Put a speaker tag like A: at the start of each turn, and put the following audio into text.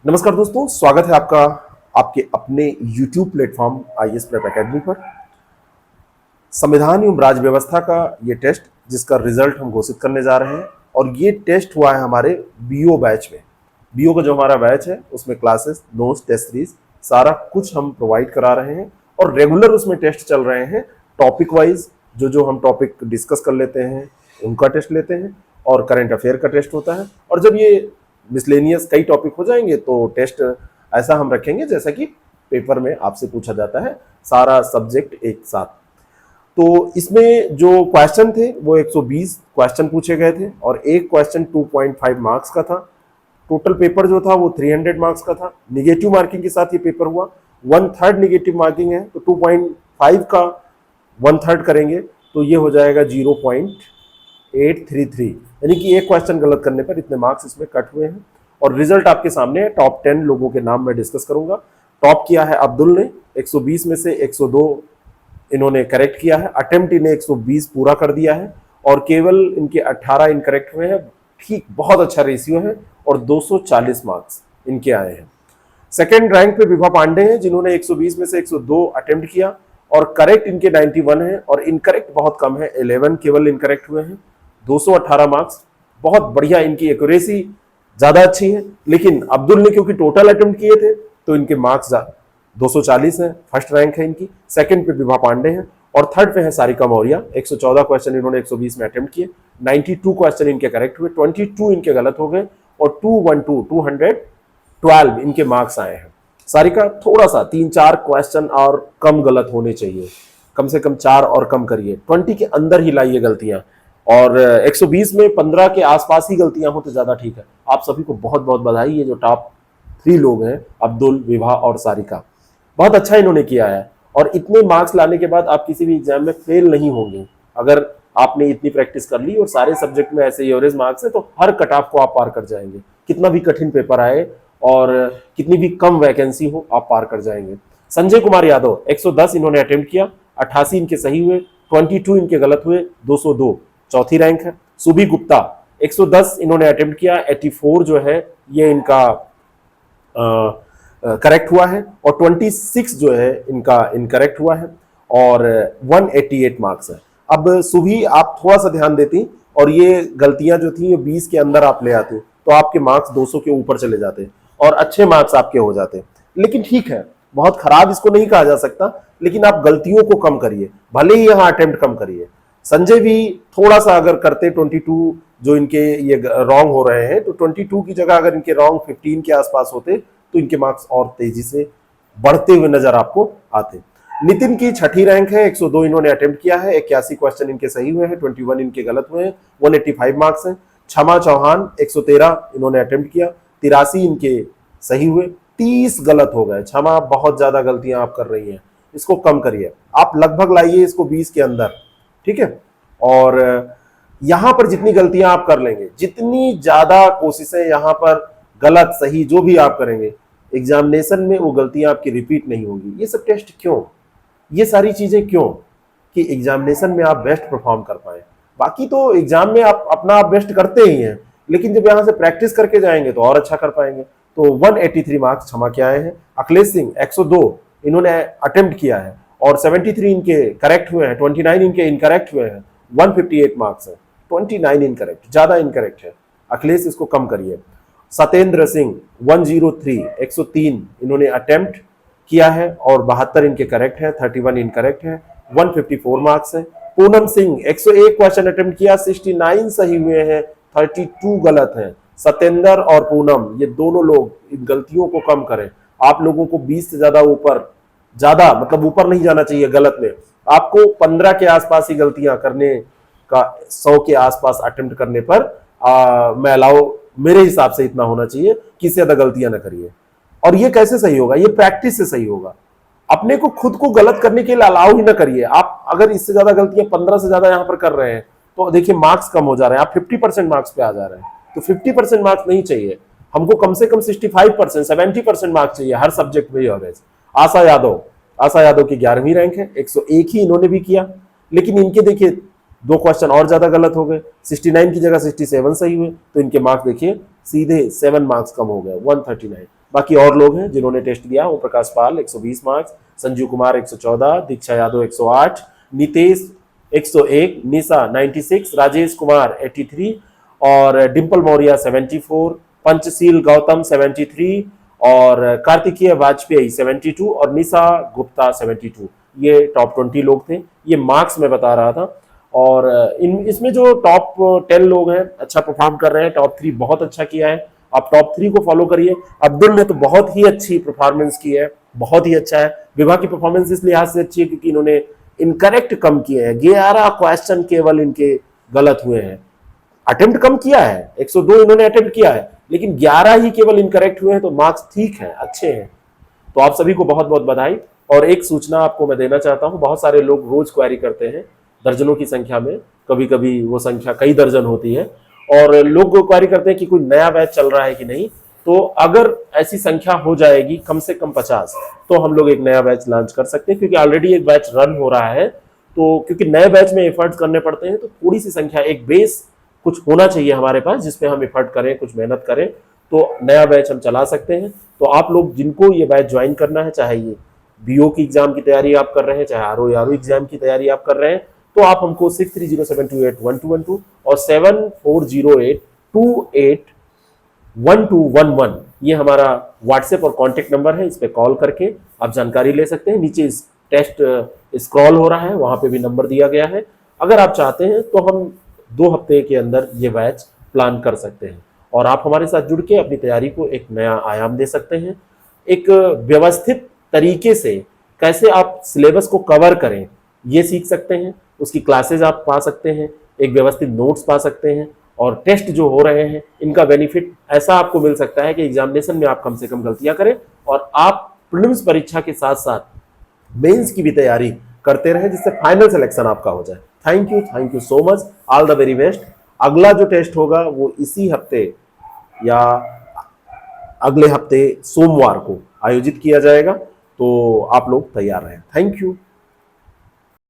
A: नमस्कार दोस्तों, स्वागत है आपका आपके अपने YouTube platform IAS prep academy पर। संविधान एवं राज्य व्यवस्था का ये टेस्ट जिसका रिजल्ट हम घोषित करने जा रहे हैं और ये टेस्ट हुआ है हमारे बीओ बैच में। बीओ का जो हमारा बैच है उसमें क्लासेस, नोट्स, टेस्ट सीरीज सारा कुछ हम प्रोवाइड करा रहे हैं और रेगुलर उसमें टेस्ट चल रहे हैं। टॉपिक वाइज जो हम टॉपिक डिस्कस कर लेते हैं उनका टेस्ट लेते हैं और करंट अफेयर का टेस्ट होता है। और जब ये मिसलेनियस कई टॉपिक हो जाएंगे तो टेस्ट ऐसा हम रखेंगे जैसा कि पेपर में आपसे पूछा जाता है, सारा सब्जेक्ट एक साथ। तो इसमें जो क्वेश्चन थे वो 120 क्वेश्चन पूछे गए थे और एक क्वेश्चन 2.5 मार्क्स का था। टोटल पेपर जो था वो 300 मार्क्स का था। निगेटिव मार्किंग के साथ ये पेपर हुआ। 1/3 निगेटिव मार्किंग है तो 2.5 का 1/3 करेंगे तो ये हो जाएगा 0.833, यानी कि एक क्वेश्चन गलत करने पर इतने मार्क्स इसमें कट हुए हैं। और रिजल्ट आपके सामने है। टॉप 10 लोगों के नाम मैं डिस्कस करूंगा। टॉप किया है अब्दुल ने, 120 में से 102 इन्होंने करेक्ट किया है। अटेम्प्ट इन्हें 120 पूरा कर दिया है और केवल इनके 18 इनकरेक्ट हुए हैं। ठीक, बहुत अच्छा रेशियो है और 240 मार्क्स इनके आए हैं। सेकेंड रैंक पे विभा पांडे हैं जिन्होंने 120 में से 102 अटेम्प्ट किया और करेक्ट इनके 91 है और इनकरेक्ट बहुत कम है, 11 केवल इनकरेक्ट हुए हैं। 218 मार्क्स, बहुत बढ़िया। इनकी एक्यूरेसी ज्यादा अच्छी है, लेकिन अब्दुल ने क्योंकि टोटल अटेम्प्ट किए थे तो इनके मार्क्स 240 हैं। फर्स्ट रैंक है इनकी। सेकंड पे विभा पांडे हैं और थर्ड पे है सारिका मौर्य। 114 क्वेश्चन इन्होंने 120 में अटेम्प्ट किए, 92 क्वेश्चन इनके करेक्ट हुए, 22 इनके गलत हो गए और 212 इनके मार्क्स आए हैं। सारिका थोड़ा सा 3-4 क्वेश्चन और कम गलत होने चाहिए, कम से कम 4 और कम करिए, 20 के अंदर ही लाइए गलतियां। और 120 में 15 के आसपास ही गलतियां हो तो ज्यादा ठीक है। आप सभी को बहुत बहुत बधाई। ये जो टॉप 3 लोग हैं, अब्दुल, विभा और सारिका, बहुत अच्छा इन्होंने किया है। और इतने मार्क्स लाने के बाद आप किसी भी एग्जाम में फेल नहीं होंगे अगर आपने इतनी प्रैक्टिस कर ली और सारे सब्जेक्ट में ऐसे एवरेज मार्क्स है तो हर कट ऑफ को आप पार कर जाएंगे। कितना भी कठिन पेपर आए और कितनी भी कम वैकेंसी हो, आप पार कर जाएंगे। संजय कुमार यादव 110 इन्होंने अटेम्प्ट किया, 88 इनके सही हुए, 22 इनके गलत हुए, 202 चौथी रैंक है। सुबी गुप्ता 110 इन्होंने अटेम्प्ट किया, 84 जो है ये इनका करेक्ट हुआ है और 26 जो है इनका इनकरेक्ट हुआ है और 188 मार्क्स है। अब सुबी आप थोड़ा सा ध्यान देती और ये गलतियां जो थी ये 20 के अंदर आप ले आती तो आपके मार्क्स 200 के ऊपर चले जाते और अच्छे मार्क्स आपके हो जाते। लेकिन ठीक है, बहुत खराब इसको नहीं कहा जा सकता, लेकिन आप गलतियों को कम करिए, भले ही यहाँ अटेम्प्ट कम करिए। संजय भी थोड़ा सा अगर करते, 22 जो इनके ये रॉन्ग हो रहे हैं तो 22 की जगह अगर इनके रॉन्ग 15 के आसपास होते तो इनके मार्क्स और तेजी से बढ़ते हुए नजर आपको आते। नितिन की छठी रैंक है, 102 इन्होंने अटेम्प्ट किया है, 81 क्वेश्चन इनके सही हुए हैं, 21 इनके गलत हुए हैं, 185 मार्क्स हैं। क्षमा चौहान 113 इन्होंने अटेम्प्ट किया, 83 इनके सही हुए, 30 गलत हो गए। क्षमा, बहुत ज्यादा गलतियां आप कर रही हैं, इसको कम करिए। आप लगभग लाइए इसको 20 के अंदर, ठीक है। और यहां पर जितनी गलतियां आप कर लेंगे, जितनी ज्यादा कोशिशें यहां पर गलत सही जो भी आप करेंगे, एग्जामिनेशन में वो गलतियां आपकी रिपीट नहीं होंगी। ये सब टेस्ट क्यों, ये सारी चीजें क्यों, कि एग्जामिनेशन में आप बेस्ट परफॉर्म कर पाए। बाकी तो एग्जाम में आप अपना बेस्ट करते ही हैं, लेकिन जब यहां से प्रैक्टिस करके जाएंगे तो और अच्छा कर पाएंगे। तो 183 मार्क्स क्षमा के आए हैं। अखिलेश सिंह 102 इन्होंने अटेम्प्ट किया है और 73 इनके करेक्ट हुए हैं, 29 इनके इनकरेक्ट हुए हैं, 158 मार्क्स है। 29 इनकरेक्ट, ज्यादा इनकरेक्ट है। अखिलेश, इसको कम करिए। सत्येंद्र सिंह 103 103 इन्होंने अटेम्प्ट किया है और 72 इनके करेक्ट है, 31 इनकरेक्ट है, 154 मार्क्स है। पूनम सिंह 101 क्वेश्चन अटेम्प्ट किया, 69 सही हुए हैं, 32 गलत हैं। सत्येंद्र और पूनम, ये दोनों लोग इन गलतियों को कम करें। आप लोगों को 20 से ज्यादा ऊपर, ज्यादा मतलब ऊपर नहीं जाना चाहिए गलत में। आपको 15 के आसपास ही गलतियां करने का, 100 के आसपास अटेम्प्ट करने पर मैं अलाउ, मेरे हिसाब से इतना होना चाहिए कि इससे ज्यादा गलतियां ना करिए। और ये कैसे सही होगा, ये प्रैक्टिस से सही होगा। अपने को खुद को गलत करने के लिए अलाउ ही ना करिए। आप अगर इससे ज्यादा गलतियां 15 से ज्यादा यहां पर कर रहे हैं तो देखिए मार्क्स कम हो जा रहे हैं, आप 50% मार्क्स पे आ जा रहे हैं। तो 50% मार्क्स नहीं चाहिए हमको, कम से कम 65% 70% मार्क्स चाहिए हर सब्जेक्ट में एवरेज। आशा यादव की 11वीं रैंक है, 101 ही इन्होंने भी किया, लेकिन इनके देखिए 2 क्वेश्चन और ज्यादा गलत हो गए, 69 की जगह 67 सही हुए, तो इनके मार्क्स देखिए सीधे 7 मार्क्स कम हो गए, 139। बाकी और लोग हैं जिन्होंने टेस्ट दिया, ओम प्रकाश पाल 120 मार्क्स, संजीव कुमार 114, दीक्षा यादव 108, नितेश 101, निशा 96, राजेश कुमार 83 और डिम्पल मौर्य 74, पंचशील गौतम 73 और कार्तिकीय वाजपेयी 72 और निशा गुप्ता 72। ये टॉप 20 लोग थे। ये मार्क्स मैं बता रहा था। और इसमें जो टॉप 10 लोग हैं अच्छा परफॉर्म कर रहे हैं, टॉप 3 बहुत अच्छा किया है। आप टॉप 3 को फॉलो करिए। अब्दुल ने तो बहुत ही अच्छी परफॉर्मेंस की है, बहुत ही अच्छा है। विभा की परफॉर्मेंस इस लिहाज से अच्छी है क्योंकि इन्होंने इनकरेक्ट कम किए हैं, 11 क्वेश्चन केवल इनके गलत हुए हैं। अटेम्प्ट कम किया है, 102 इन्होंने अटेम्प्ट किया है, लेकिन 11 ही केवल इनकरेक्ट हुए हैं, तो मार्क्स ठीक है, अच्छे हैं। तो आप सभी को बहुत बहुत बधाई। और एक सूचना आपको मैं देना चाहता हूं, बहुत सारे लोग रोज क्वेरी करते हैं दर्जनों की संख्या में, कभी कभी वो संख्या कई दर्जन होती है, और लोग क्वेरी करते हैं कि कोई नया बैच चल रहा है कि नहीं। तो अगर ऐसी संख्या हो जाएगी कम से कम 50, तो हम लोग एक नया बैच लॉन्च कर सकते हैं, क्योंकि ऑलरेडी एक बैच रन हो रहा है। तो क्योंकि नए बैच में एफर्ट्स करने पड़ते हैं, तो थोड़ी सी संख्या, एक बेस कुछ होना चाहिए हमारे पास जिसपे हम एफर्ट करें, कुछ मेहनत करें, तो नया बैच हम चला सकते हैं। तो आप लोग जिनको ये बैच ज्वाइन करना है, चाहे ये बीओ की एग्जाम की तैयारी आप कर रहे हैं, चाहे आरओ एग्जाम की तैयारी आप कर रहे हैं, तो आप हमको 6307281212 और 7408281211 ये हमारा व्हाट्सएप और कॉन्टेक्ट नंबर है। इस पे कॉल करके आप जानकारी ले सकते हैं। नीचे इस टेस्ट स्क्रॉल हो रहा है, वहां पे भी नंबर दिया गया है। अगर आप चाहते हैं तो हम 2 हफ्ते के अंदर ये बैच प्लान कर सकते हैं और आप हमारे साथ जुड़ के अपनी तैयारी को एक नया आयाम दे सकते हैं। एक व्यवस्थित तरीके से कैसे आप सिलेबस को कवर करें ये सीख सकते हैं, उसकी क्लासेस आप पा सकते हैं, एक व्यवस्थित नोट्स पा सकते हैं, और टेस्ट जो हो रहे हैं इनका बेनिफिट ऐसा आपको मिल सकता है कि एग्जामिनेशन में आप कम से कम गलतियां करें और आप प्रीलिम्स परीक्षा के साथ साथ मेंस की भी तैयारी करते रहें, जिससे फाइनल सिलेक्शन आपका हो जाए। Thank you so much, all the very best. अगला जो टेस्ट होगा वो इसी हफ्ते या अगले हफ्ते सोमवार को आयोजित किया जाएगा, तो आप लोग तैयार रहें। Thank you.